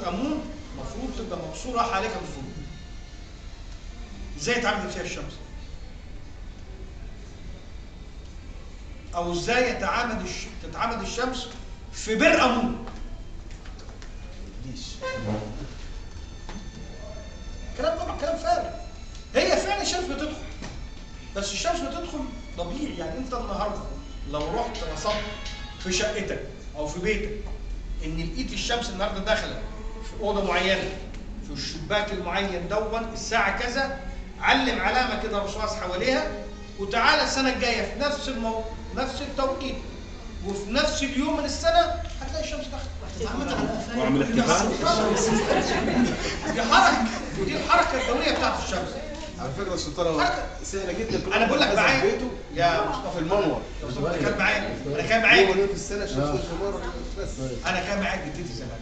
خطوط امون المفروض تبقى مكسوره حالكا الفروض. ازاي اتعملت فيها الشمس؟ او ازاي تتعمد الشمس في بئر امون؟ كلام طبعا كلام فارغ. هي فعلا الشمس بتدخل، بس الشمس بتدخل طبيعي. يعني انت النهارده لو رحت نصبت في شقتك او في بيتك ان لقيت الشمس النهارده داخله في اوضه معينه في الشباك المعين دون الساعه كذا، علم علامه كده رصاص حواليها، وتعالى السنه الجايه في نفس نفس التوقيت وفي نفس اليوم من السنه هتلاقي الشمس داخله. واعمل احتفال. دي حركه، دي الحركه الدوريه بتاعت الشمس. على فكره السلطانه سهله جدا. انا بقول لك معايا بيته يا مصطفى في المنور. كان معايا، انا كان معايا يوم في السنه الشمس في المنور بس. انا كان معايا جدتي زمان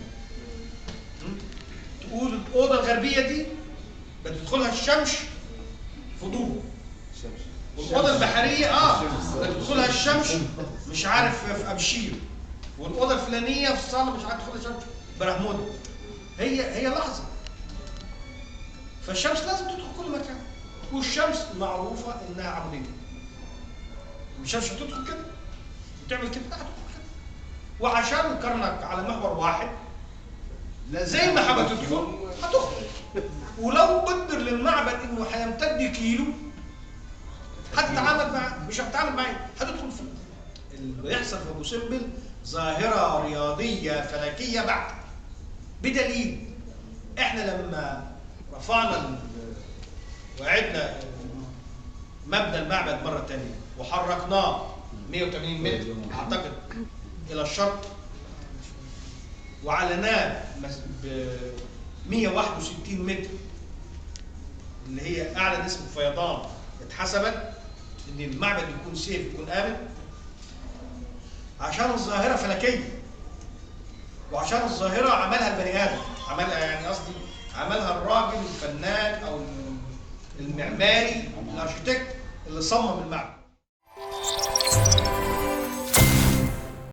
تقول الاوضه الغربيه دي بتدخلها الشمس في ضوء، والاوضه البحريه بتدخلها الشمس مش عارف في ابشير، والاوضه الفلانيه في الصاله مش عارف تدخلها الشمس برحموده. هي لحظه. فالشمس لازم تدخل كل مكان، والشمس معروفه انها عموديه. الشمس هتدخل كده وتعمل كده هتدخل كده، وعشان كرنك على محور واحد زي ما حابه تدخل هتدخل. ولو قدر للمعبد انه هيمتد كيلو هتتعامل معاه، مش هتتعامل معاه، هتدخل فيه. اللي بيحصل في ابو سمبل ظاهره رياضيه فلكيه بحته، بدليل احنا لما رفعنا وعدنا مبنى المعبد مره ثانيه وحركناه 180 متر اعتقد الى الشرق، وعلناه ب 161 متر اللي هي اعلى نسبه فيضان اتحسبت ان المعبد يكون سيف يكون امن، عشان الظاهره فلكيه، وعشان الظاهره عملها البني ادم، عملها يعني قصدي عملها الراجل الفنان او المعماري الاركتكت اللي صمم المعبد.